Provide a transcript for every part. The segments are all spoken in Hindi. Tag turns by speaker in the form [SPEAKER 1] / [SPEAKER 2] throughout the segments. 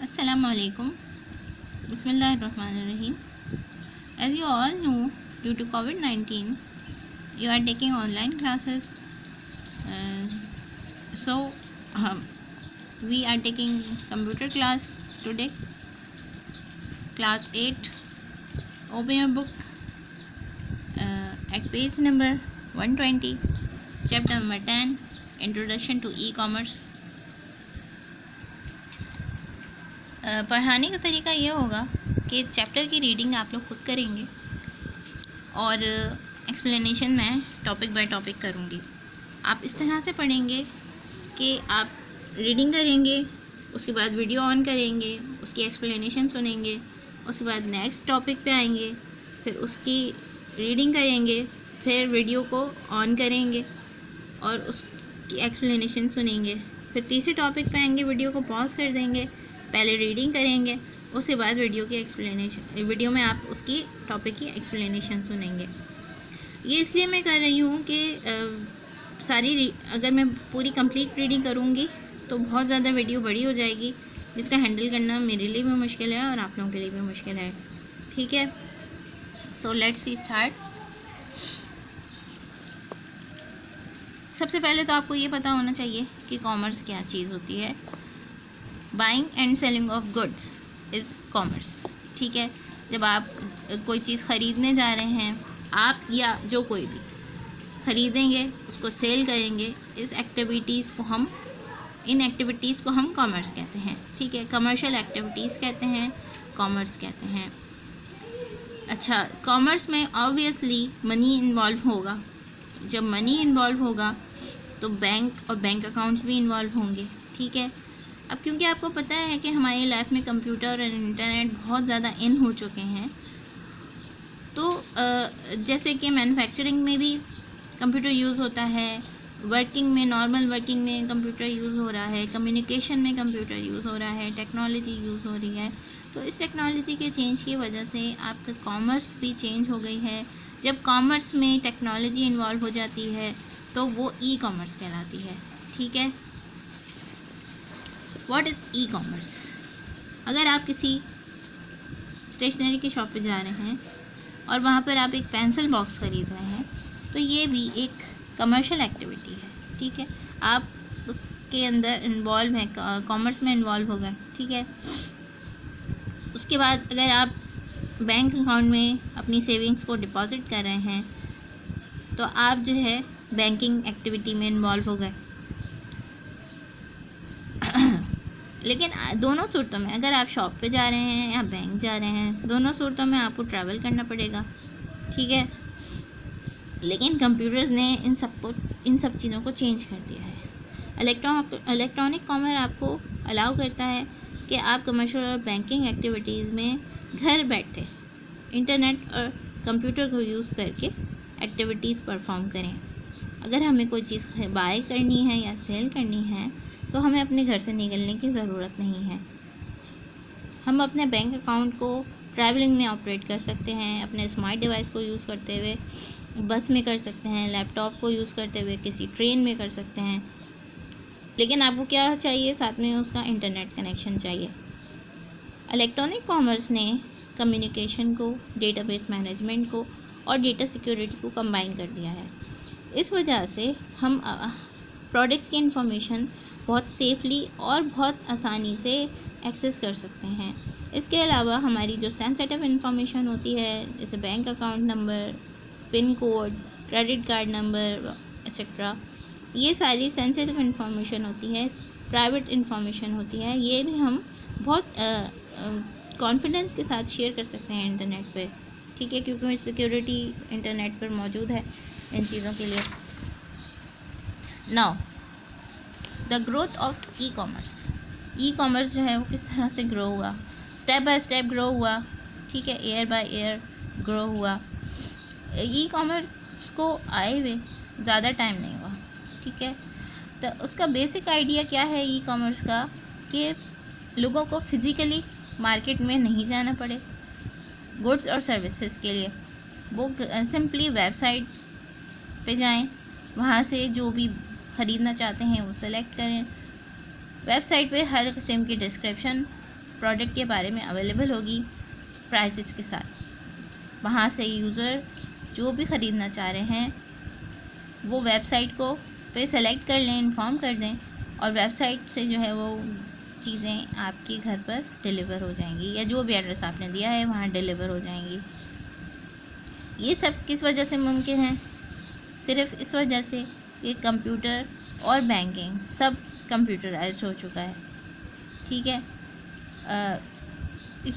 [SPEAKER 1] Assalamu alaikum. Bismillahirrahmanirrahim. As you all know, due to COVID-19, you are taking online classes. Uh, so, we are taking computer class today. Class 8. Open your book at page number 120. Chapter number 10. Introduction to E-commerce. पढ़ाने का तरीका ये होगा कि चैप्टर की रीडिंग आप लोग खुद करेंगे और एक्सप्लेनेशन मैं टॉपिक बाय टॉपिक करूँगी। आप इस तरह से पढ़ेंगे कि आप रीडिंग करेंगे, उसके बाद वीडियो ऑन करेंगे, उसकी एक्सप्लेनेशन सुनेंगे, उसके बाद नेक्स्ट टॉपिक पे आएंगे, फिर उसकी रीडिंग करेंगे, फिर वीडियो को ऑन करेंगे और उसकी एक्सप्लेनेशन सुनेंगे, फिर तीसरे टॉपिक पे आएंगे, वीडियो को पॉज कर देंगे, पहले रीडिंग करेंगे, उसके बाद वीडियो की एक्सप्लेनेशन, वीडियो में आप उसकी टॉपिक की एक्सप्लेनेशन सुनेंगे। ये इसलिए मैं कर रही हूँ कि अगर मैं पूरी कंप्लीट रीडिंग करूँगी तो बहुत ज़्यादा वीडियो बड़ी हो जाएगी, जिसका हैंडल करना मेरे लिए भी मुश्किल है और आप लोगों के लिए भी मुश्किल है। ठीक है, सो लेट्स वी स्टार्ट। सबसे पहले तो आपको ये पता होना चाहिए कि कॉमर्स क्या चीज़ होती है। Buying and selling of goods is commerce. ठीक है, जब आप कोई चीज़ ख़रीदने जा रहे हैं, आप या जो कोई भी ख़रीदेंगे, उसको सेल करेंगे, इन एक्टिविटीज़ को हम कॉमर्स कहते हैं। ठीक है, कमर्शियल एक्टिविटीज़ कहते हैं, कॉमर्स कहते हैं। अच्छा, कॉमर्स में ऑब्वियसली मनी इन्वॉल्व होगा। जब मनी इन्वॉल्व होगा तो बैंक और बैंक अकाउंट्स भी इन्वॉल्व होंगे। ठीक है, अब क्योंकि आपको पता है कि हमारी लाइफ में कंप्यूटर और इंटरनेट बहुत ज़्यादा इन हो चुके हैं, तो जैसे कि मैन्युफैक्चरिंग में भी कंप्यूटर यूज़ होता है, वर्किंग में, नॉर्मल वर्किंग में कंप्यूटर यूज़ हो रहा है, कम्युनिकेशन में कंप्यूटर यूज़ हो रहा है, टेक्नोलॉजी यूज़ हो रही है। तो इस टेक्नोलॉजी के चेंज की वजह से आपका कॉमर्स भी चेंज हो गई है। जब कॉमर्स में टेक्नोलॉजी इन्वॉल्व हो जाती है तो वो ई कॉमर्स कहलाती है। ठीक है, व्हाट इज़ ई कॉमर्स? अगर आप किसी स्टेशनरी की शॉप पे जा रहे हैं और वहाँ पर आप एक पेंसिल बॉक्स ख़रीद रहे हैं, तो ये भी एक कमर्शियल एक्टिविटी है। ठीक है, आप उसके अंदर इन्वॉल्व हैं, कॉमर्स में इन्वॉल्व हो गए। ठीक है, उसके बाद अगर आप बैंक अकाउंट में अपनी सेविंग्स को डिपॉजिट कर रहे हैं तो आप जो है बैंकिंग एक्टिविटी में इन्वॉल्व हो गए। लेकिन दोनों सूरतों में, अगर आप शॉप पे जा रहे हैं या बैंक जा रहे हैं, दोनों सूरतों में आपको ट्रैवल करना पड़ेगा। ठीक है, लेकिन कंप्यूटर्स ने इन सब चीज़ों को चेंज कर दिया है। इलेक्ट्रॉनिक कॉमर्स आपको अलाउ करता है कि आप कमर्शियल और बैंकिंग एक्टिविटीज़ में घर बैठे इंटरनेट और कंप्यूटर को यूज़ करके एक्टिविटीज़ परफॉर्म करें। अगर हमें कोई चीज़ बाय करनी है या सेल करनी है तो हमें अपने घर से निकलने की ज़रूरत नहीं है। हम अपने बैंक अकाउंट को ट्रैवलिंग में ऑपरेट कर सकते हैं, अपने स्मार्ट डिवाइस को यूज़ करते हुए बस में कर सकते हैं, लैपटॉप को यूज़ करते हुए किसी ट्रेन में कर सकते हैं। लेकिन आपको क्या चाहिए? साथ में उसका इंटरनेट कनेक्शन चाहिए। इलेक्ट्रॉनिक कॉमर्स ने कम्युनिकेशन को, डेटाबेस मैनेजमेंट को और डेटा सिक्योरिटी को कंबाइन कर दिया है। इस वजह से हम प्रोडक्ट्स की इंफॉर्मेशन बहुत सेफली और बहुत आसानी से एक्सेस कर सकते हैं। इसके अलावा हमारी जो सेंसिटिव इंफॉर्मेशन होती है, जैसे bank account number, pin code, credit card number etcetera, ये सारी सेंसिटिव इंफॉर्मेशन होती है, प्राइवेट इंफॉर्मेशन होती है। ये भी हम बहुत कॉन्फिडेंस के साथ शेयर कर सकते हैं इंटरनेट पे। ठीक है, क्योंकि सिक्योरिटी इंटरनेट पर मौजूद है इन चीज़ों के लिए। Now the growth of e commerce. E commerce जो है वो किस तरह से ग्रो हुआ? स्टेप बाय स्टेप ग्रो हुआ। ठीक है, ईयर बाय ईयर ग्रो हुआ। ई कॉमर्स को आए हुए ज़्यादा टाइम नहीं हुआ। ठीक है, तो उसका बेसिक आइडिया क्या है ई कॉमर्स का? कि लोगों को फिज़िकली मार्केट में नहीं जाना पड़े गुड्स और सर्विसेज के लिए। वो सिंपली वेबसाइट पे जाएं, वहाँ से जो भी ख़रीदना चाहते हैं वो सेलेक्ट करें। वेबसाइट पे हर किस्म की डिस्क्रिप्शन, प्रोडक्ट के बारे में अवेलेबल होगी प्राइसेस के साथ। वहाँ से यूज़र जो भी ख़रीदना चाह रहे हैं वो वेबसाइट को पे सेलेक्ट कर लें, इन्फॉर्म कर दें, और वेबसाइट से जो है वो चीज़ें आपके घर पर डिलीवर हो जाएंगी, या जो भी एड्रेस आपने दिया है वहाँ डिलीवर हो जाएंगी। ये सब किस वजह से मुमकिन है? सिर्फ इस वजह से कि कंप्यूटर और बैंकिंग सब कंप्यूटराइज हो चुका है। ठीक है,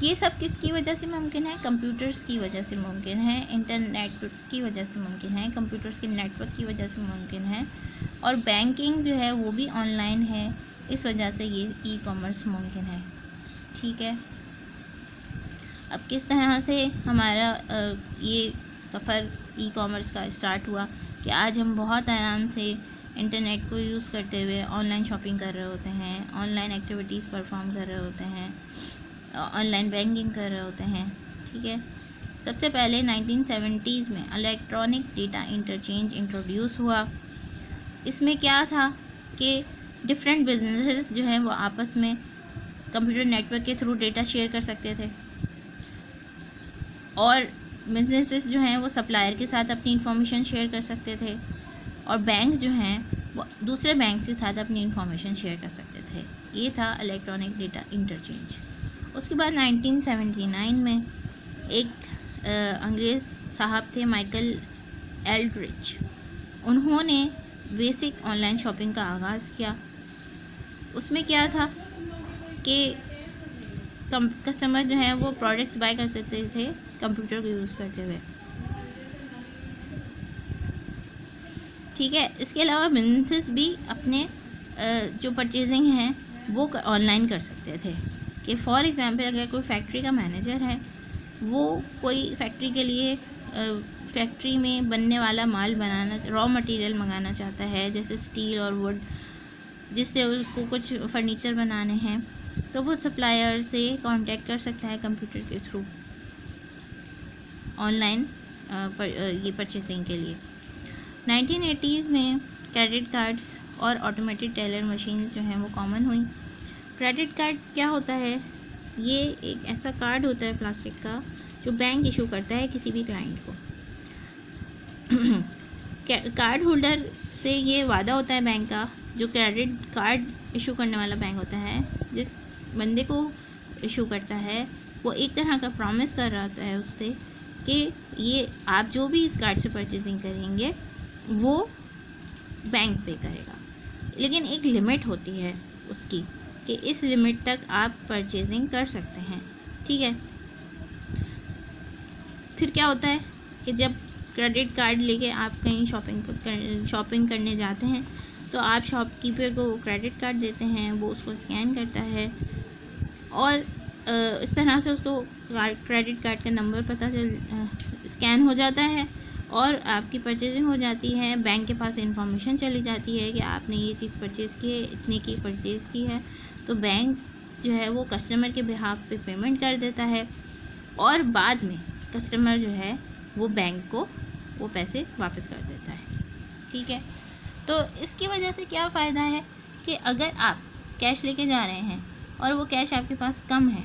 [SPEAKER 1] ये सब किसकी वजह से मुमकिन है? कंप्यूटर्स की वजह से मुमकिन है, इंटरनेट की वजह से मुमकिन है, कंप्यूटर्स के नेटवर्क की वजह से मुमकिन है, और बैंकिंग जो है वो भी ऑनलाइन है, इस वजह से ये ई कॉमर्स मुमकिन है। ठीक है, अब किस तरह से हमारा ये सफ़र ई कॉमर्स का स्टार्ट हुआ कि आज हम बहुत आराम से इंटरनेट को यूज़ करते हुए ऑनलाइन शॉपिंग कर रहे होते हैं, ऑनलाइन एक्टिविटीज़ परफॉर्म कर रहे होते हैं, ऑनलाइन बैंकिंग कर रहे होते हैं। ठीक है, सबसे पहले 1970s में इलेक्ट्रॉनिक डेटा इंटरचेंज इंट्रोड्यूस हुआ। इसमें क्या था कि डिफरेंट बिजनेसेस जो हैं वो आपस में कंप्यूटर नेटवर्क के थ्रू डेटा शेयर कर सकते थे, और बिजनेसेस जो हैं वो सप्लायर के साथ अपनी इंफॉर्मेशन शेयर कर सकते थे, और बैंक जो हैं वो दूसरे बैंक के साथ अपनी इंफॉर्मेशन शेयर कर सकते थे। ये था इलेक्ट्रॉनिक डेटा इंटरचेंज। उसके बाद 1979 में एक अंग्रेज़ साहब थे माइकल एल्ड्रिच, उन्होंने बेसिक ऑनलाइन शॉपिंग का आगाज़ किया। उसमें क्या था कि कस्टमर जो है वो प्रोडक्ट्स बाय कर सकते थे कंप्यूटर को यूज़ करते हुए। ठीक है, इसके अलावा बिजनेसेस भी अपने जो परचेजिंग है वो ऑनलाइन कर सकते थे। कि फॉर एग्ज़ाम्पल अगर कोई फैक्ट्री का मैनेजर है, वो कोई फैक्ट्री के लिए फैक्ट्री में बनने वाला माल बनाना, रॉ मटेरियल मंगाना चाहता है, जैसे स्टील और वुड, जिससे उसको कुछ फर्नीचर बनाने हैं, तो वो सप्लायर से कांटेक्ट कर सकता है कंप्यूटर के थ्रू ऑनलाइन ये परचेसिंग के लिए। 1980s में क्रेडिट कार्ड्स और ऑटोमेटेड टेलर मशीन्स जो हैं वो कॉमन हुई। क्रेडिट कार्ड क्या होता है? ये एक ऐसा कार्ड होता है प्लास्टिक का जो बैंक इशू करता है किसी भी क्लाइंट को। कार्ड होल्डर से ये वादा होता है बैंक का, जो क्रेडिट कार्ड इशू करने वाला बैंक होता है, जिस बंदे को इशू करता है वो एक तरह का प्रॉमिस कर रहा होता है उससे कि ये आप जो भी इस कार्ड से परचेजिंग करेंगे वो बैंक पे करेगा, लेकिन एक लिमिट होती है उसकी कि इस लिमिट तक आप परचेजिंग कर सकते हैं। ठीक है, फिर क्या होता है कि जब क्रेडिट कार्ड लेके आप कहीं शॉपिंग करने जाते हैं तो आप शॉपकीपर को क्रेडिट कार्ड देते हैं, वो उसको स्कैन करता है, और इस तरह से उसको क्रेडिट कार्ड का नंबर पता स्कैन हो जाता है और आपकी परचेजिंग हो जाती है। बैंक के पास इंफॉर्मेशन चली जाती है कि आपने ये चीज़ परचेज़ की है, इतने की परचेज़ की है, तो बैंक जो है वो कस्टमर के बिहाफ पे पेमेंट कर देता है, और बाद में कस्टमर जो है वो बैंक को वो पैसे वापस कर देता है। ठीक है, तो इसकी वजह से क्या फ़ायदा है कि अगर आप कैश लेके जा रहे हैं और वो कैश आपके पास कम है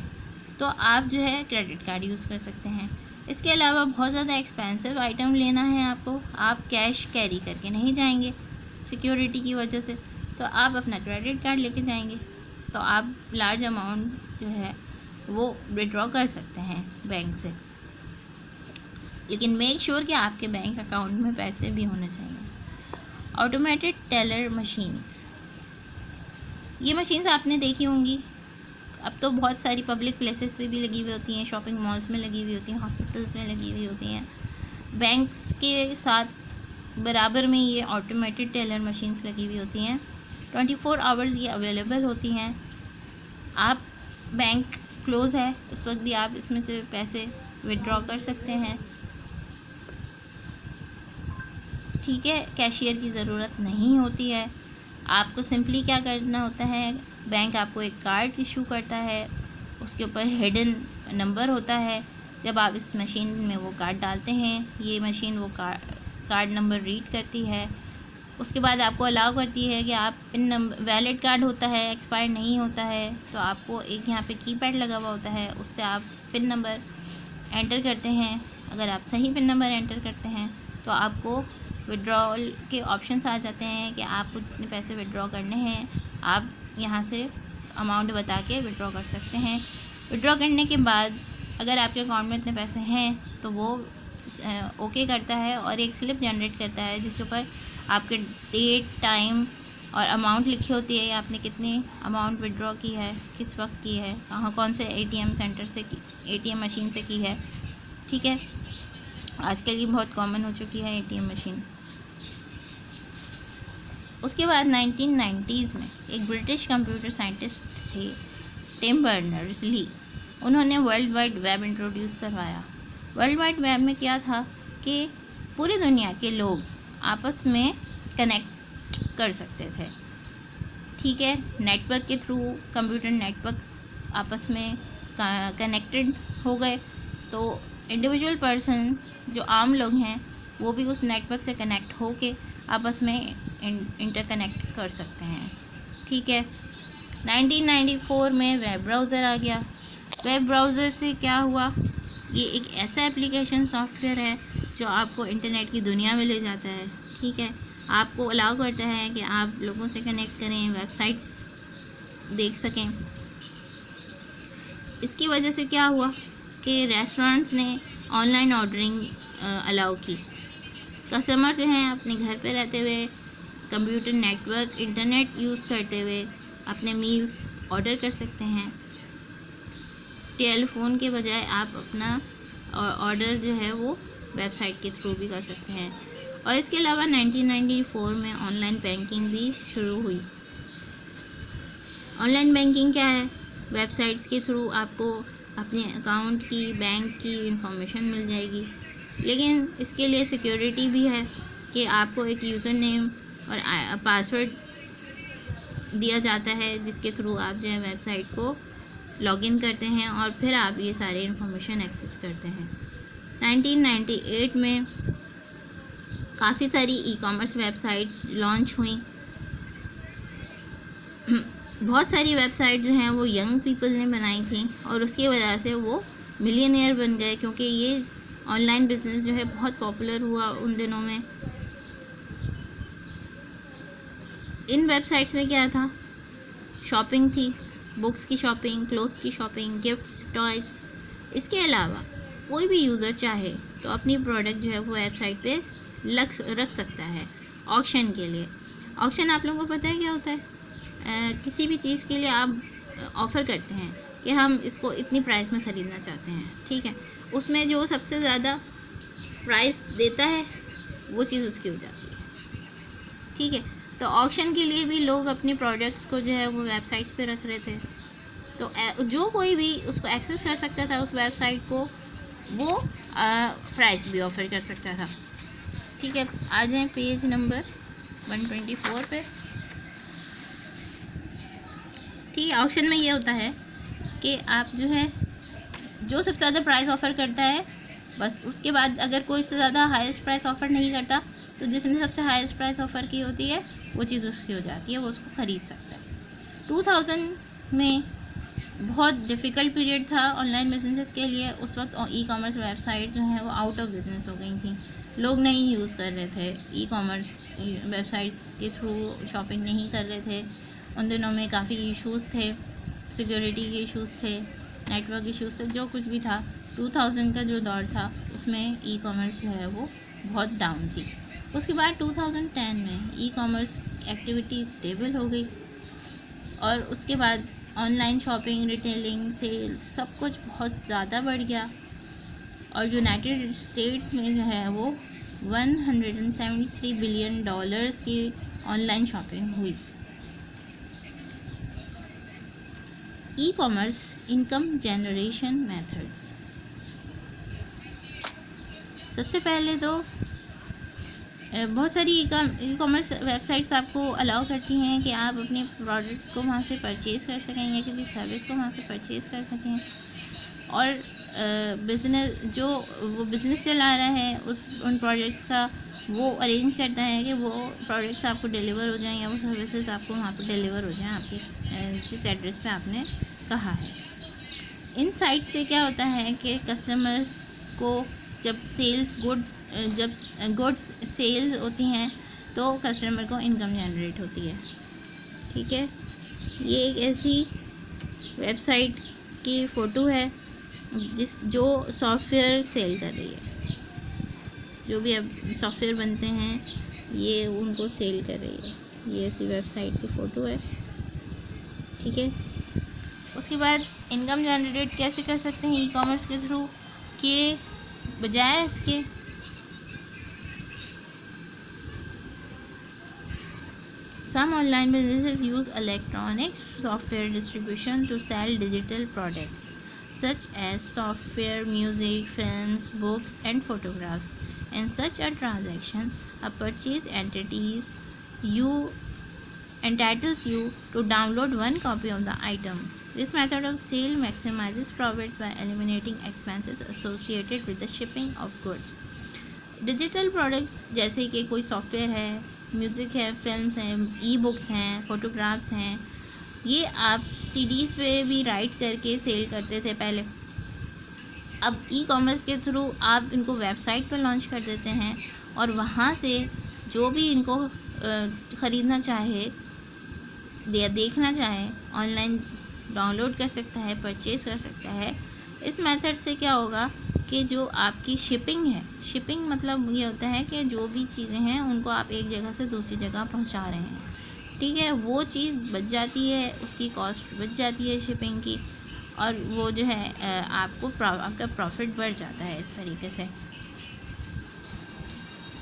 [SPEAKER 1] तो आप जो है क्रेडिट कार्ड यूज़ कर सकते हैं। इसके अलावा बहुत ज़्यादा एक्सपेंसिव आइटम लेना है आपको, आप कैश कैरी करके नहीं जाएंगे सिक्योरिटी की वजह से, तो आप अपना क्रेडिट कार्ड लेके जाएंगे, तो आप लार्ज अमाउंट जो है वो विड्रॉ कर सकते हैं बैंक से। लेकिन मेक श्योर कि आपके बैंक अकाउंट में पैसे भी होने चाहिए। ऑटोमेटेड टेलर मशीन्स, ये मशीन्स आपने देखी होंगी, अब तो बहुत सारी पब्लिक प्लेसेस पे भी लगी हुई होती हैं, शॉपिंग मॉल्स में लगी हुई होती हैं, हॉस्पिटल्स में लगी हुई होती हैं। बैंक्स के साथ बराबर में ये ऑटोमेटेड टेलर मशीन्स लगी हुई होती हैं। 24 आवर्स ये अवेलेबल होती हैं। आप बैंक क्लोज़ है उस वक्त भी आप इसमें से पैसे विड्रॉ कर सकते हैं। ठीक है, कैशियर की ज़रूरत नहीं होती है। आपको सिंपली क्या करना होता है, बैंक आपको एक कार्ड इशू करता है, उसके ऊपर हिडन नंबर होता है। जब आप इस मशीन में वो कार्ड डालते हैं, ये मशीन वो कार्ड नंबर रीड करती है उसके बाद आपको अलाउ करती है कि आप पिन नंबर, वैलिड कार्ड होता है, एक्सपायर नहीं होता है, तो आपको एक यहाँ पे कीपैड लगा हुआ होता है, उससे आप पिन नंबर एंटर करते हैं। अगर आप सही पिन नंबर एंटर करते हैं तो आपको विड्रॉल के ऑप्शंस आ जाते हैं कि आपको जितने पैसे विड्रॉ करने हैं आप यहाँ से अमाउंट बता के विड्रॉ कर सकते हैं। विड्रॉ करने के बाद अगर आपके अकाउंट में इतने पैसे हैं तो वो ओके करता है और एक स्लिप जनरेट करता है जिसके ऊपर आपके डेट, टाइम और अमाउंट लिखी होती है, आपने कितनी अमाउंट विड्रॉ की है, किस वक्त की है, कहाँ कौन से एटीएम सेंटर से की, एटीएम मशीन से की है। ठीक है, आजकल ये बहुत कॉमन हो चुकी है एटीएम मशीन। उसके बाद 1990s में एक ब्रिटिश कंप्यूटर साइंटिस्ट थे टिम बर्नर्स-ली, उन्होंने वर्ल्ड वाइड वेब इंट्रोड्यूस करवाया। वर्ल्ड वाइड वेब में क्या था कि पूरी दुनिया के लोग आपस में कनेक्ट कर सकते थे। ठीक है, नेटवर्क के थ्रू कंप्यूटर नेटवर्क्स आपस में कनेक्टेड हो गए, तो इंडिविजुअल पर्सन जो आम लोग हैं वो भी उस नेटवर्क से कनेक्ट हो के आपस में इंटरकनेक्ट कर सकते हैं। ठीक है, 1994 में वेब ब्राउज़र आ गया। वेब ब्राउज़र से क्या हुआ, ये एक ऐसा एप्लीकेशन सॉफ्टवेयर है जो आपको इंटरनेट की दुनिया में ले जाता है। ठीक है, आपको अलाउ करता है कि आप लोगों से कनेक्ट करें, वेबसाइट्स देख सकें। इसकी वजह से क्या हुआ कि रेस्टोरेंट्स ने ऑनलाइन ऑर्डरिंग अलाउ की। कस्टमर जो हैं अपने घर पे रहते हुए कंप्यूटर नेटवर्क इंटरनेट यूज़ करते हुए अपने मील्स ऑर्डर कर सकते हैं। टेलीफोन के बजाय आप अपना ऑर्डर जो है वो वेबसाइट के थ्रू भी कर सकते हैं। और इसके अलावा 1994 में ऑनलाइन बैंकिंग भी शुरू हुई। ऑनलाइन बैंकिंग क्या है, वेबसाइट्स के थ्रू आपको अपने अकाउंट की, बैंक की इंफॉर्मेशन मिल जाएगी, लेकिन इसके लिए सिक्योरिटी भी है कि आपको एक यूज़र नेम और पासवर्ड दिया जाता है जिसके थ्रू आप जो है वेबसाइट को लॉगिन करते हैं और फिर आप ये सारे इंफॉर्मेशन एक्सेस करते हैं। 1998 में काफ़ी सारी ई कॉमर्स वेबसाइट्स लॉन्च हुई। बहुत सारी वेबसाइट जो हैं वो यंग पीपल ने बनाई थी और उसकी वजह से वो मिलियनेयर बन गए, क्योंकि ये ऑनलाइन बिजनेस जो है बहुत पॉपुलर हुआ उन दिनों में। इन वेबसाइट्स में क्या था, शॉपिंग थी, बुक्स की शॉपिंग, क्लोथ्स की शॉपिंग, गिफ्ट्स, टॉयज़। इसके अलावा कोई भी यूज़र चाहे तो अपनी प्रोडक्ट जो है वो वेबसाइट पे रख सकता है ऑक्शन के लिए। ऑक्शन आप लोगों को पता है क्या होता है, किसी भी चीज़ के लिए आप ऑफ़र करते हैं कि हम इसको इतनी प्राइस में ख़रीदना चाहते हैं। ठीक है, उसमें जो सबसे ज़्यादा प्राइस देता है वो चीज़ उसकी हो जाती है। ठीक है, तो ऑक्शन के लिए भी लोग अपनी प्रोडक्ट्स को जो है वो वेबसाइट्स पे रख रहे थे, तो जो कोई भी उसको एक्सेस कर सकता था उस वेबसाइट को, वो प्राइस भी ऑफ़र कर सकता था। ठीक है, आ जाएं पेज नंबर 124 पे। ठीक है, ऑक्शन में ये होता है कि आप जो है जो सबसे ज़्यादा प्राइस ऑफ़र करता है, बस उसके बाद अगर कोई से ज़्यादा हाईएस्ट प्राइस ऑफ़र नहीं करता तो जिसने सबसे हाईएस्ट प्राइस ऑफ़र की होती है वो चीज़ उसकी हो जाती है, वो उसको ख़रीद सकता है। 2000 में बहुत डिफ़िकल्ट पीरियड था ऑनलाइन बिजनेसेस के लिए। उस वक्त ई कॉमर्स वेबसाइट जो है वो आउट ऑफ बिजनेस हो गई थी, लोग नहीं यूज़ कर रहे थे, ई कॉमर्स वेबसाइट्स के थ्रू शॉपिंग नहीं कर रहे थे। उन दिनों में काफ़ी इश्यूज़ थे, सिक्योरिटी के इश्यूज़ थे, नेटवर्क इश्यूज़ थे, जो कुछ भी था। 2000 का जो दौर था उसमें ई कॉमर्स जो है वो बहुत डाउन थी। उसके बाद 2010 में ई कॉमर्स एक्टिविटी स्टेबल हो गई और उसके बाद ऑनलाइन शॉपिंग, रिटेलिंग, सेल्स सब कुछ बहुत ज़्यादा बढ़ गया और यूनाइटेड स्टेट्स में जो है वो $173 बिलियन की ऑनलाइन शॉपिंग हुई। E commerce income generation methods. सबसे पहले तो बहुत सारी ई कॉमर्स वेबसाइट्स आपको अलाउ करती हैं कि आप अपने प्रोडक्ट को वहाँ से परचेज़ कर सकें या किसी सर्विस को वहाँ से परचेज़ कर सकें। और बिज़नेस जो वो बिज़नेस चला रहा है उन प्रोजेक्ट्स का वो अरेंज करता है कि वो प्रोडक्ट्स आपको डिलीवर हो जाएं या वो सर्विसेज आपको वहाँ पर डिलीवर हो जाएं आपके जिस एड्रेस पे आपने कहा है। इन साइट से क्या होता है कि कस्टमर्स को जब गुड्स सेल होती हैं तो कस्टमर को इनकम जनरेट होती है। ठीक है, ये एक ऐसी वेबसाइट की फ़ोटो है जो सॉफ्टवेयर सेल कर रही है। जो भी अब सॉफ्टवेयर बनते हैं ये उनको सेल कर रही है। ये ऐसी वेबसाइट की फ़ोटो है। ठीक है, उसके बाद इनकम जनरेट कैसे कर सकते हैं ई कॉमर्स के थ्रू के बजाय इसके Some online businesses use electronic software distribution to sell digital products such as software, music, films, books, and photographs. In such a transaction, a purchase entitles you to download one copy of the item. This method of sale maximizes profits by eliminating expenses associated with the shipping of goods. Digital products जैसे कि कोई सॉफ्टवेयर है, म्यूज़िक है, फिल्म्स हैं, ई बुक्स हैं, फ़ोटोग्राफ्स हैं, ये आप सीडीज़ पे भी राइट करके सेल करते थे पहले। अब ई कॉमर्स के थ्रू आप इनको वेबसाइट पर लॉन्च कर देते हैं और वहाँ से जो भी इनको ख़रीदना चाहे या देखना चाहे ऑनलाइन डाउनलोड कर सकता है, परचेज़ कर सकता है। इस मेथड से क्या होगा कि जो आपकी शिपिंग है, शिपिंग मतलब ये होता है कि जो भी चीज़ें हैं उनको आप एक जगह से दूसरी जगह पहुंचा रहे हैं। ठीक है, वो चीज़ बच जाती है, उसकी कॉस्ट बच जाती है शिपिंग की, और वो जो है आपका प्रॉफिट बढ़ जाता है इस तरीके से।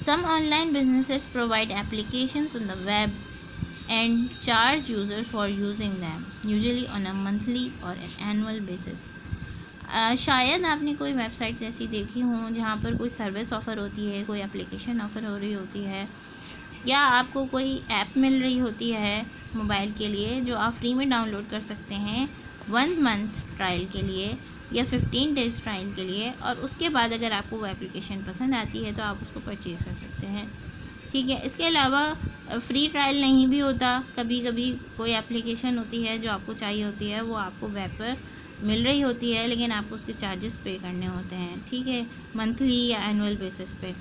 [SPEAKER 1] Some online businesses provide applications on the web and charge users for using them, usually on a monthly or an annual basis. शायद आपने कोई वेबसाइट्स ऐसी देखी हों जहाँ पर कोई सर्विस ऑफ़र होती है, कोई एप्लीकेशन ऑफ़र हो रही होती है, या आपको कोई ऐप मिल रही होती है मोबाइल के लिए जो आप फ्री में डाउनलोड कर सकते हैं 1 मंथ ट्रायल के लिए या 15 डेज़ ट्रायल के लिए, और उसके बाद अगर आपको वो एप्लीकेशन पसंद आती है तो आप उसको परचेज़ कर सकते हैं। ठीक है, इसके अलावा फ्री ट्रायल नहीं भी होता, कभी कभी कोई एप्लीकेशन होती है जो आपको चाहिए होती है, वो आपको वेब पर मिल रही होती है लेकिन आपको उसके चार्जेस पे करने होते हैं। ठीक है, मंथली या एनुअल बेसिस पे।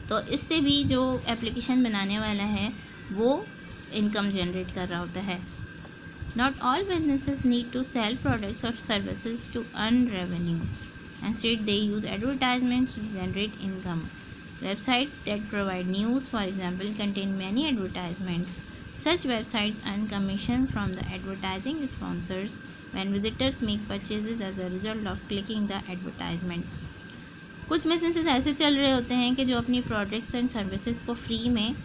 [SPEAKER 1] तो इससे भी जो एप्लीकेशन बनाने वाला है वो इनकम जनरेट कर रहा होता है। Not all businesses need to sell products or services to earn revenue. Instead, they use advertisements to generate income. Websites that provide news, for example, contain many advertisements. Such websites earn commission from the advertising sponsors when visitors make purchases as a result of clicking the advertisement. कुछ बिजनेसेस ऐसे चल रहे होते हैं कि जो अपनी प्रोडक्ट्स एंड सर्विसेज को फ्री में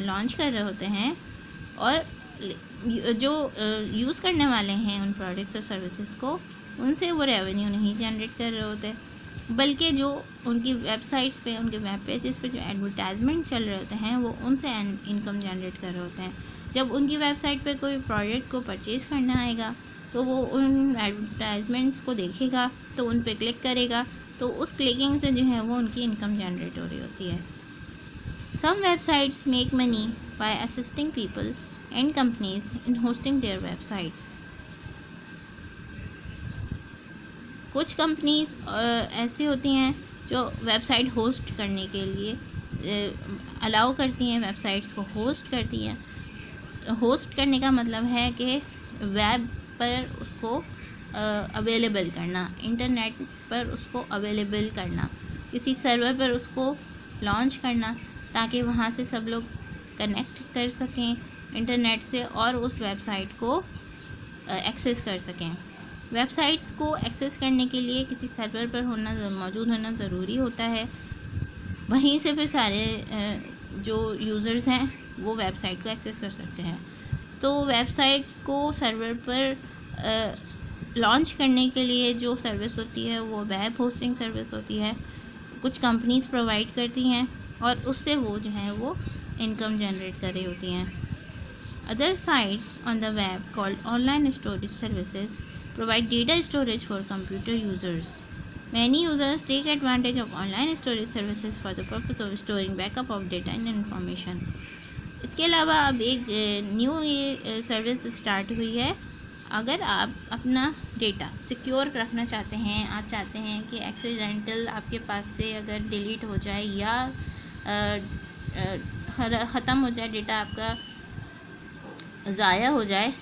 [SPEAKER 1] लॉन्च कर रहे होते हैं, और जो यूज़ करने वाले हैं उन प्रोडक्ट्स और सर्विसेज को, उनसे वो रेवेन्यू नहीं जनरेट कर रहे होते, बल्कि जो उनकी वेबसाइट्स पे, उनके वेब पेजेस पे जो एडवर्टाइजमेंट चल रहे होते हैं वो उनसे इनकम जनरेट कर रहे होते हैं। जब उनकी वेबसाइट पे कोई प्रोडक्ट को परचेज़ करना आएगा तो वो उन एडवर्टाइजमेंट्स को देखेगा, तो उन पे क्लिक करेगा, तो उस क्लिकिंग से जो है वो उनकी इनकम जनरेट हो रही होती है। Some websites make money by assisting people and companies in hosting their websites. कुछ कंपनीज ऐसी होती हैं जो वेबसाइट होस्ट करने के लिए अलाउ करती हैं, वेबसाइट्स को होस्ट करती हैं। होस्ट करने का मतलब है कि वेब पर उसको अवेलेबल करना, इंटरनेट पर उसको अवेलेबल करना, किसी सर्वर पर उसको लॉन्च करना ताकि वहाँ से सब लोग कनेक्ट कर सकें इंटरनेट से और उस वेबसाइट को एक्सेस कर सकें। वेबसाइट्स को एक्सेस करने के लिए किसी सर्वर पर मौजूद होना ज़रूरी होता है, वहीं से फिर सारे जो यूज़र्स हैं वो वेबसाइट को एक्सेस कर सकते हैं। तो वेबसाइट को सर्वर पर लॉन्च करने के लिए जो सर्विस होती है वो वेब होस्टिंग सर्विस होती है, कुछ कंपनीज प्रोवाइड करती हैं और उससे वो जो है वो इनकम जनरेट कर रही होती हैं। Other sites on the web called online storage services provide data storage for computer users. Many users take advantage of online storage services for the purpose of storing backup of data and information. इसके अलावा अब एक न्यू ये सर्विस स्टार्ट हुई है. अगर आप अपना डेटा सिक्योर रखना चाहते हैं, आप चाहते हैं कि एक्सीडेंटल आपके पास से अगर डिलीट हो जाए या ख़त्म हो जाए, डेटा आपका ज़ाया हो जाए,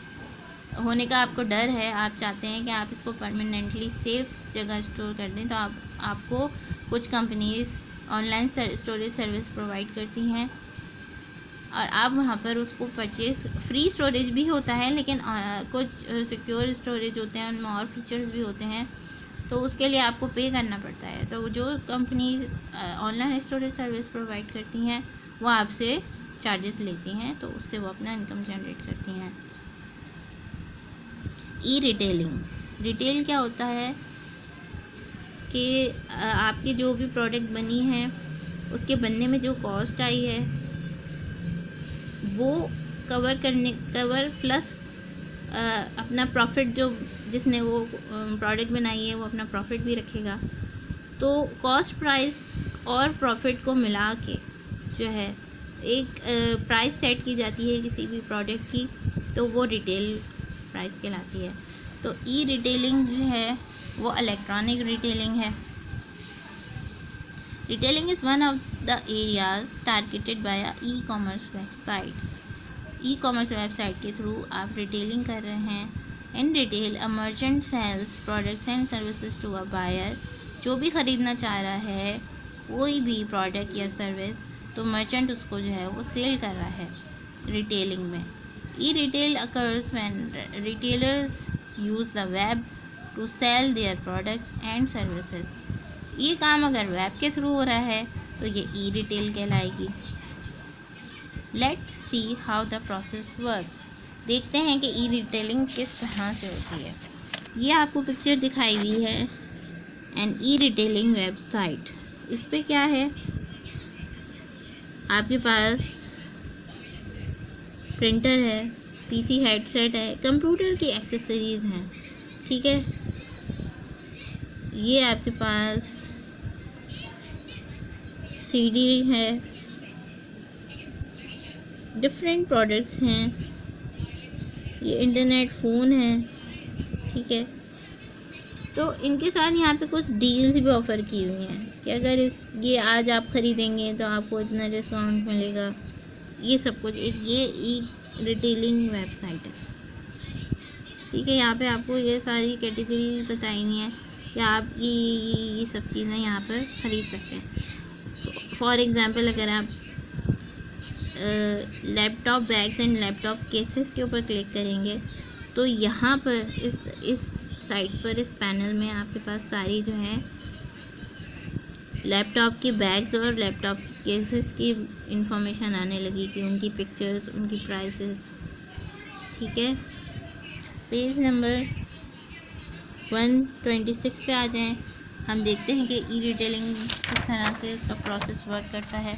[SPEAKER 1] होने का आपको डर है, आप चाहते हैं कि आप इसको परमानेंटली सेफ़ जगह स्टोर कर दें, तो आपको कुछ companies online storage service provide करती हैं और आप वहाँ पर उसको परचेज़, फ्री स्टोरेज भी होता है लेकिन कुछ सिक्योर स्टोरेज होते हैं, उनमें और फीचर्स भी होते हैं, तो उसके लिए आपको पे करना पड़ता है. तो जो companies online storage service provide करती हैं वो आपसे चार्जेस लेती हैं, तो उससे वो अपना इनकम जनरेट करती हैं. E retailing. रिटेल क्या होता है कि आपकी जो भी प्रोडक्ट बनी है उसके बनने में जो कॉस्ट आई है वो कवर प्लस अपना प्रॉफिट, जो जिसने वो प्रोडक्ट बनाई है वो अपना प्रॉफिट भी रखेगा. तो कॉस्ट, प्राइस और प्रॉफिट को मिला के जो है एक प्राइस सेट की जाती है किसी भी प्रोडक्ट की, तो वो रिटेल प्राइस कहलाती है. तो ई रिटेलिंग जो है वो इलेक्ट्रॉनिक रिटेलिंग है. Retailing is one of the areas targeted by e commerce websites. E commerce website के थ्रू आप रिटेलिंग कर रहे हैं. In retail a merchant sells products and services to a buyer. जो भी ख़रीदना चाह रहा है कोई भी प्रोडक्ट या सर्विस, तो मर्चेंट उसको जो है वो सेल कर रहा है रिटेलिंग में. E retail occurs when retailers use the web to sell their products and services. ये काम अगर वेब के थ्रू हो रहा है तो ये ई रिटेल कहलाएगी. Let's see how the process works. देखते हैं कि ई रिटेलिंग किस तरह से होती है. ये आपको पिक्चर दिखाई हुई है एन ई रिटेलिंग वेबसाइट. इस पे क्या है, आपके पास प्रिंटर है, पीसी हेडसेट है, कंप्यूटर की एक्सेसरीज़ हैं, ठीक है. ये आपके पास सीडी है, डिफरेंट प्रोडक्ट्स हैं, ये इंटरनेट फ़ोन है, ठीक है. तो इनके साथ यहाँ पे कुछ डील्स भी ऑफ़र की हुई हैं कि अगर ये आज आप ख़रीदेंगे तो आपको इतना डिस्काउंट मिलेगा. ये सब कुछ ये ई रिटेलिंग वेबसाइट है, ठीक है. यहाँ पे आपको ये सारी कैटेगरी बताई हुई है कि आप ये सब चीज़ें यहाँ पर ख़रीद सकते हैं. फॉर एग्ज़ाम्पल, अगर आप laptop bags and laptop cases के ऊपर क्लिक करेंगे तो यहाँ पर इस साइट पर, इस पैनल में आपके पास सारी जो हैं लैपटॉप के बैग्स और लैपटॉप के केसेस की इंफॉर्मेशन आने लगी कि उनकी पिक्चर्स, उनकी प्राइसेस, ठीक है. पेज नंबर 126 पे आ जाएं. हम देखते हैं कि ई रिटेलिंग किस तरह से इसका प्रोसेस वर्क करता है.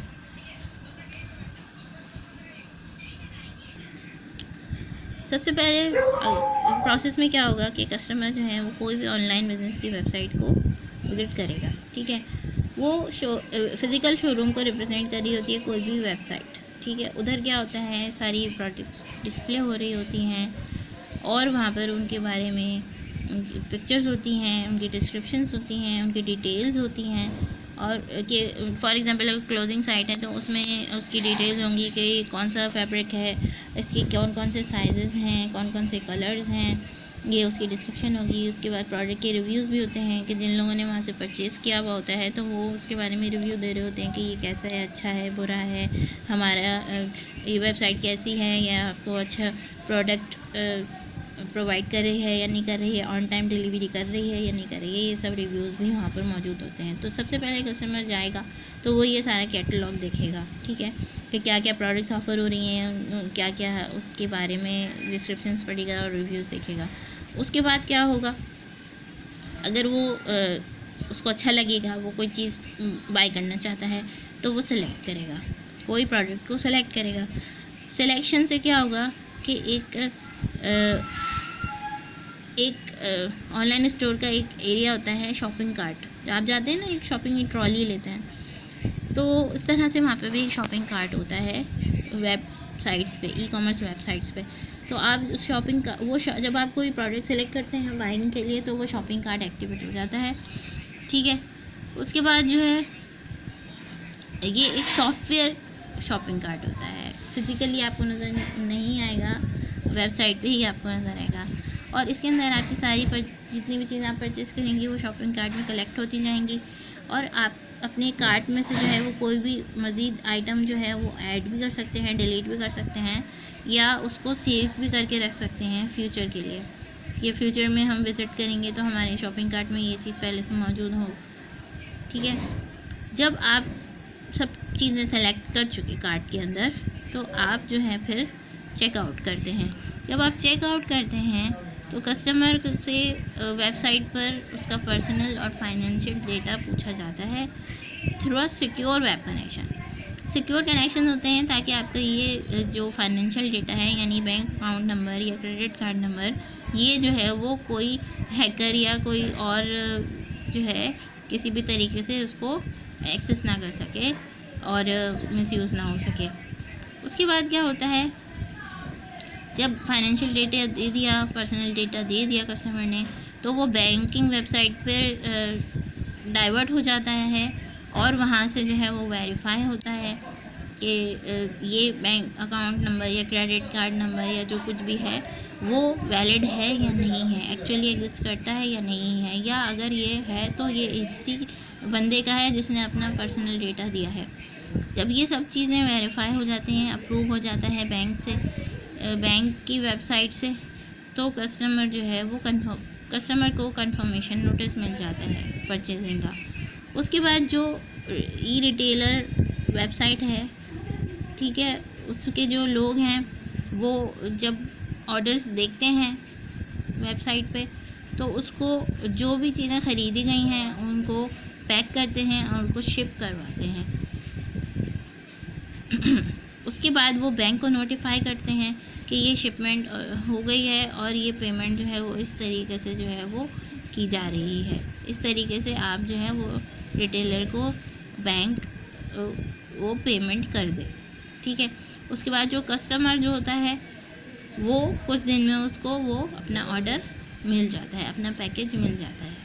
[SPEAKER 1] सबसे पहले प्रोसेस में क्या होगा कि कस्टमर जो है वो कोई भी ऑनलाइन बिजनेस की वेबसाइट को विज़िट करेगा, ठीक है. वो फिज़िकल शोरूम को रिप्रेजेंट कर रही होती है कोई भी वेबसाइट, ठीक है. उधर क्या होता है, सारी प्रोडक्ट्स डिस्प्ले हो रही होती हैं और वहाँ पर उनके बारे में उनकी पिक्चर्स होती हैं, उनकी डिस्क्रिप्शंस होती हैं, उनकी डिटेल्स होती हैं. और कि फॉर एग्ज़ाम्पल अगर क्लोथिंग साइट है तो उसमें उसकी डिटेल्स होंगी कि कौन सा फैब्रिक है, इसकी कौन कौन से साइज़ेस हैं, कौन कौन से कलर्स हैं, ये उसकी डिस्क्रिप्शन होगी. उसके बाद प्रोडक्ट के रिव्यूज़ भी होते हैं कि जिन लोगों ने वहाँ से परचेज़ किया हुआ होता है तो वो उसके बारे में रिव्यू दे रहे होते हैं कि ये कैसा है, अच्छा है, बुरा है, हमारा ये वेबसाइट कैसी है, या आपको अच्छा प्रोडक्ट प्रोवाइड कर रही है या नहीं कर रही है, ऑन टाइम डिलीवरी कर रही है या नहीं कर रही है. ये सब रिव्यूज़ भी वहाँ पर मौजूद होते हैं. तो सबसे पहले कस्टमर जाएगा तो वो ये सारा कैटलॉग देखेगा, ठीक है, कि क्या क्या प्रोडक्ट्स ऑफ़र हो रही हैं, क्या क्या उसके बारे में डिस्क्रिप्शंस पढ़ेगा और रिव्यूज़ देखेगा. उसके बाद क्या होगा, अगर वो उसको अच्छा लगेगा, वो कोई चीज़ बाय करना चाहता है तो वो सिलेक्ट करेगा, कोई प्रोडक्ट को सिलेक्ट करेगा. सिलेक्शन से क्या होगा कि एक ऑनलाइन स्टोर का एक एरिया होता है शॉपिंग कार्ट। जब आप जाते हैं ना, एक शॉपिंग की ट्रॉली लेते हैं, तो इस तरह से वहाँ पे भी शॉपिंग कार्ट होता है वेबसाइट्स पे, ई कॉमर्स वेबसाइट्स पे। तो आप उस शॉपिंग का जब आप कोई प्रोडक्ट सेलेक्ट करते हैं बाइंग के लिए, तो वो शॉपिंग कार्ट एक्टिवेट हो जाता है, ठीक है। उसके बाद जो है ये एक सॉफ्टवेयर शॉपिंग कार्ट होता है, फिज़िकली आपको नज़र नहीं आएगा, वेबसाइट पे ही आपको नज़र आएगा। और इसके अंदर आपकी सारी जितनी भी चीज़ें आप परचेज़ करेंगी वो शॉपिंग कार्ट में कलेक्ट होती जाएंगी, और आप अपने कार्ट में से जो है वो कोई भी मज़ीद आइटम जो है वो ऐड भी कर सकते हैं, डिलीट भी कर सकते हैं, या उसको सेव भी करके रख सकते हैं फ्यूचर के लिए, कि फ्यूचर में हम विज़िट करेंगे तो हमारे शॉपिंग कार्ट में ये चीज़ पहले से मौजूद हो, ठीक है। जब आप सब चीज़ें सेलेक्ट कर चुके कार्ट के अंदर, तो आप जो है फिर चेकआउट करते हैं। जब आप चेकआउट करते हैं तो कस्टमर से वेबसाइट पर उसका पर्सनल और फाइनेंशियल डेटा पूछा जाता है through a secure web connection. Secure connection होते हैं ताकि आपका ये जो फाइनेंशियल डेटा है, यानी बैंक अकाउंट नंबर या क्रेडिट कार्ड नंबर, ये जो है वो कोई हैकर या कोई और जो है किसी भी तरीके से उसको एक्सेस ना कर सके और मिसयूज़ ना हो सके। उसके बाद क्या होता है, जब फाइनेंशियल डेटा दे दिया, पर्सनल डेटा दे दिया कस्टमर ने, तो वो बैंकिंग वेबसाइट पर डाइवर्ट हो जाता है, और वहाँ से जो है वो वेरीफाई होता है कि ये बैंक अकाउंट नंबर या क्रेडिट कार्ड नंबर या जो कुछ भी है वो वैलिड है या नहीं है, एक्चुअली एग्जिस्ट करता है या नहीं है, या अगर ये है तो ये इसी बंदे का है जिसने अपना पर्सनल डेटा दिया है। जब ये सब चीज़ें वेरीफाई हो जाती हैं, अप्रूव हो जाता है बैंक से, बैंक की वेबसाइट से, तो कस्टमर जो है वो कस्टमर को कंफर्मेशन नोटिस मिल जाता है परचेजिंग का। उसके बाद जो ई रिटेलर वेबसाइट है, ठीक है, उसके जो लोग हैं वो जब ऑर्डर्स देखते हैं वेबसाइट पे, तो उसको जो भी चीज़ें ख़रीदी गई हैं उनको पैक करते हैं और उनको शिप करवाते हैं। उसके बाद वो बैंक को नोटिफाई करते हैं कि ये शिपमेंट हो गई है और ये पेमेंट जो है वो इस तरीके से जो है वो की जा रही है। इस तरीके से आप जो है वो रिटेलर को बैंक वो पेमेंट कर दे, ठीक है। उसके बाद जो कस्टमर जो होता है वो कुछ दिन में उसको वो अपना ऑर्डर मिल जाता है, अपना पैकेज मिल जाता है।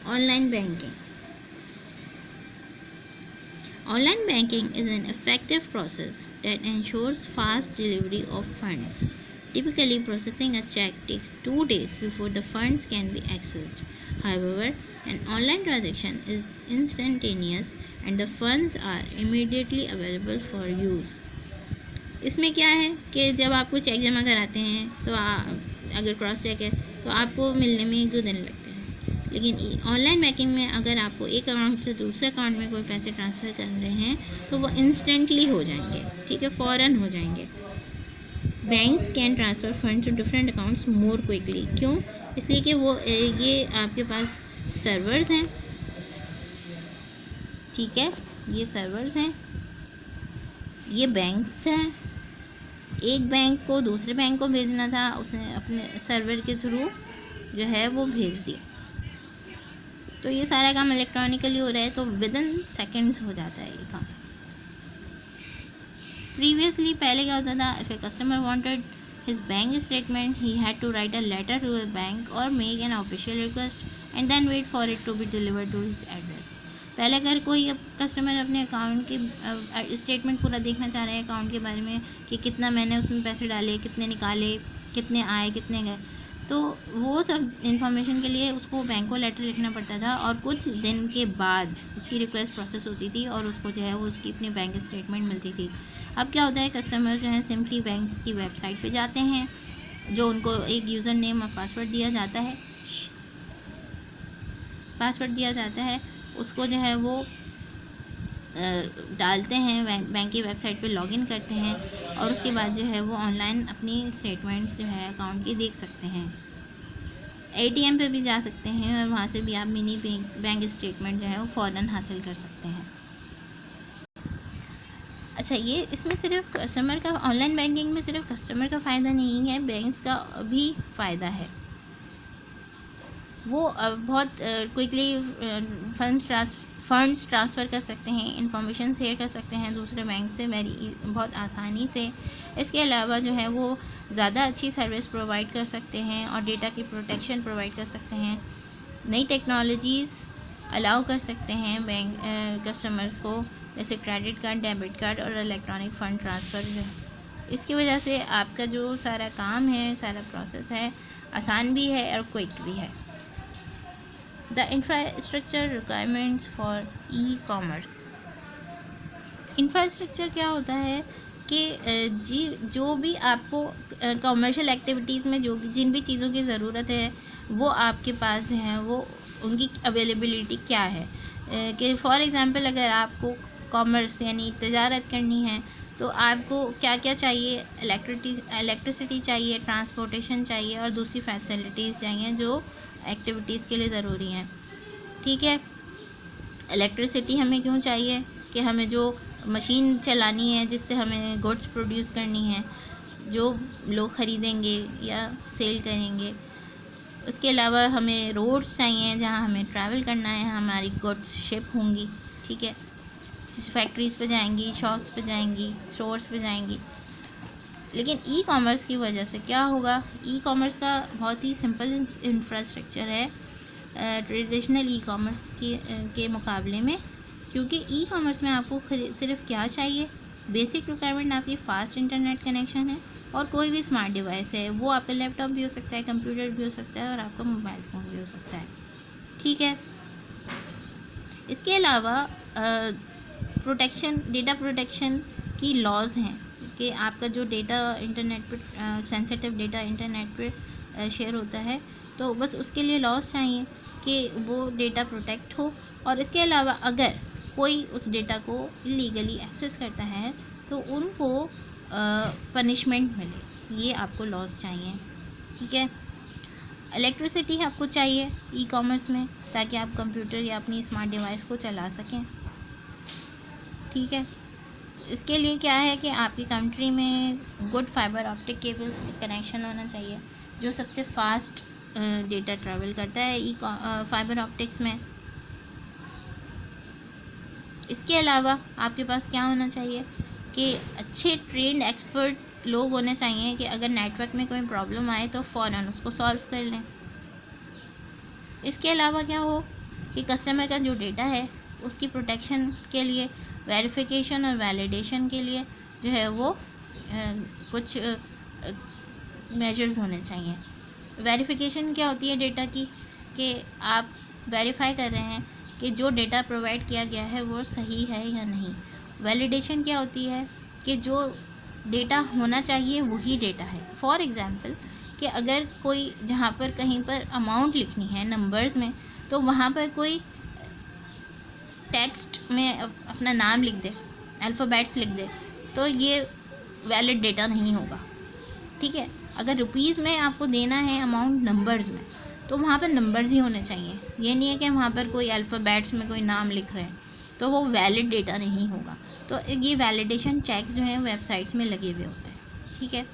[SPEAKER 1] Online banking. Online banking is an effective process that ensures fast delivery of funds. Typically, processing a check takes 2 days before the funds can be accessed. However, an online transaction is instantaneous and the funds are immediately available for use. इसमें क्या है कि जब आपको चेक जमा कराते हैं तो अगर क्रॉस चेक है तो आपको मिलने में 1-2 दिन लगते हैं, लेकिन ऑनलाइन बैंकिंग में अगर आपको एक अकाउंट से दूसरे अकाउंट में कोई पैसे ट्रांसफ़र कर रहे हैं तो वो इंस्टेंटली हो जाएंगे, ठीक है, फ़ौरन हो जाएंगे। Banks can transfer funds to different accounts more quickly. क्यों? इसलिए कि वो ये आपके पास सर्वर्स हैं, ठीक है, ये सर्वर्स हैं, ये बैंक्स हैं। एक बैंक को दूसरे बैंक को भेजना था, उसने अपने सर्वर के थ्रू जो है वो भेज दिया, तो ये सारा काम इलेक्ट्रॉनिकली हो रहा है, तो विदिन सेकंड्स हो जाता है ये काम। प्रीवियसली पहले क्या होता था, if a customer wanted his bank statement he had to write a letter to a bank और make an official request and then wait for it to be delivered to his address. पहले अगर कोई कस्टमर अपने अकाउंट की स्टेटमेंट पूरा देखना चाह रहे हैं अकाउंट के बारे में कि कितना मैंने उसमें पैसे डाले, कितने निकाले, कितने आए, कितने गए, तो वो सब इन्फॉर्मेशन के लिए उसको बैंक को लेटर लिखना पड़ता था और कुछ दिन के बाद उसकी रिक्वेस्ट प्रोसेस होती थी और उसको जो है वो उसकी अपनी बैंक स्टेटमेंट मिलती थी। अब क्या होता है, कस्टमर जो है सिंपली बैंक की वेबसाइट पे जाते हैं, जो उनको एक यूज़र नेम और पासवर्ड दिया जाता है, उसको जो है वो डालते हैं, बैंक की वेबसाइट पे लॉगिन करते हैं और उसके बाद जो है वो ऑनलाइन अपनी स्टेटमेंट्स जो है अकाउंट की देख सकते हैं। ATM पे भी जा सकते हैं और वहाँ से भी आप मिनी बैंक स्टेटमेंट जो है वो फ़ौरन हासिल कर सकते हैं। अच्छा, ये इसमें सिर्फ कस्टमर का, ऑनलाइन बैंकिंग में सिर्फ कस्टमर का फ़ायदा नहीं है, बैंक्स का भी फ़ायदा है। वो बहुत क्विकली फंड्स ट्रांसफ़र कर सकते हैं, इंफॉर्मेशन शेयर कर सकते हैं दूसरे बैंक से बहुत आसानी से। इसके अलावा जो है वो ज़्यादा अच्छी सर्विस प्रोवाइड कर सकते हैं और डेटा की प्रोटेक्शन प्रोवाइड कर सकते हैं। नई टेक्नोलॉजीज़ अलाउ कर सकते हैं बैंक कस्टमर्स को, जैसे क्रेडिट कार्ड, डेबिट कार्ड और इलेक्ट्रॉनिक फ़ंड ट्रांसफ़र जो है। इसकी वजह से आपका जो सारा काम है, सारा प्रोसेस है, आसान भी है और क्विक भी है। The infrastructure requirements for e commerce. Infrastructure क्या होता है कि जो भी आपको कॉमर्शियल एक्टिविटीज़ में जिन भी चीज़ों की ज़रूरत है वो आपके पास जो है वो उनकी अवेलेबिलिटी क्या है। कि फॉर एग्ज़ाम्पल अगर आपको कॉमर्स यानी तजारत करनी है तो आपको क्या क्या चाहिए, इलेक्ट्रिसिटी चाहिए, ट्रांसपोर्टेशन चाहिए और दूसरी फैसिलिटीज़ चाहिए जो एक्टिविटीज़ के लिए ज़रूरी हैं। ठीक है, इलेक्ट्रिसिटी हमें क्यों चाहिए कि हमें जो मशीन चलानी है जिससे हमें गुड्स प्रोड्यूस करनी है, जो लोग ख़रीदेंगे या सेल करेंगे। उसके अलावा हमें रोड्स चाहिए जहाँ हमें ट्रैवल करना है, हमारी गुड्स शिप होंगी। ठीक है, फैक्ट्रीज़ पे जाएंगी, शॉप्स पे जाएंगी, स्टोर्स पे जाएंगी। लेकिन ई कॉमर्स की वजह से क्या होगा, ई कॉमर्स का बहुत ही सिंपल इंफ्रास्ट्रक्चर है ट्रेडिशनल ई कॉमर्स के मुकाबले में। क्योंकि ई कॉमर्स में आपको सिर्फ क्या चाहिए, बेसिक रिक्वायरमेंट आपकी फ़ास्ट इंटरनेट कनेक्शन है और कोई भी स्मार्ट डिवाइस है। वो आपका लैपटॉप भी हो सकता है, कंप्यूटर भी हो सकता है और आपका मोबाइल फ़ोन भी हो सकता है। ठीक है, इसके अलावा डेटा प्रोटेक्शन की लॉज हैं कि आपका जो डेटा इंटरनेट पर सेंसिटिव डेटा इंटरनेट पर शेयर होता है तो बस उसके लिए लॉज चाहिए कि वो डेटा प्रोटेक्ट हो। और इसके अलावा अगर कोई उस डेटा को इलीगली एक्सेस करता है तो उनको पनिशमेंट मिले, ये आपको लॉज चाहिए। ठीक है, इलेक्ट्रिसिटी आपको चाहिए ई कॉमर्स में ताकि आप कंप्यूटर या अपनी स्मार्ट डिवाइस को चला सकें। ठीक है, इसके लिए क्या है कि आपकी कंट्री में गुड फाइबर ऑप्टिक केबल्स का कनेक्शन होना चाहिए जो सबसे फास्ट डेटा ट्रैवल करता है फाइबर ऑप्टिक्स में। इसके अलावा आपके पास क्या होना चाहिए कि अच्छे ट्रेंड एक्सपर्ट लोग होने चाहिए कि अगर नेटवर्क में कोई प्रॉब्लम आए तो फ़ौरन उसको सॉल्व कर लें। इसके अलावा क्या हो कि कस्टमर का जो डेटा है उसकी प्रोटेक्शन के लिए, वेरिफिकेशन और वैलिडेशन के लिए जो है वो कुछ मेजर्स होने चाहिए। वेरिफिकेशन क्या होती है डेटा की, कि आप वेरीफाई कर रहे हैं कि जो डेटा प्रोवाइड किया गया है वो सही है या नहीं। वैलिडेशन क्या होती है कि जो डेटा होना चाहिए वही डेटा है। फॉर एग्ज़ाम्पल कि अगर कोई जहाँ पर कहीं पर अमाउंट लिखनी है नंबर्स में तो वहाँ पर कोई टेक्स्ट में अपना नाम लिख दे, अल्फ़ाबेट्स लिख दे, तो ये वैलिड डेटा नहीं होगा। ठीक है, अगर रुपीज़ में आपको देना है अमाउंट नंबर्स में तो वहाँ पर नंबर्स ही होने चाहिए। ये नहीं है कि वहाँ पर कोई अल्फ़ाबेट्स में कोई नाम लिख रहे हैं तो वो वैलिड डेटा नहीं होगा। तो ये वैलिडेशन चेक्स जो हैं वेबसाइट्स में लगे हुए होते हैं। ठीक है।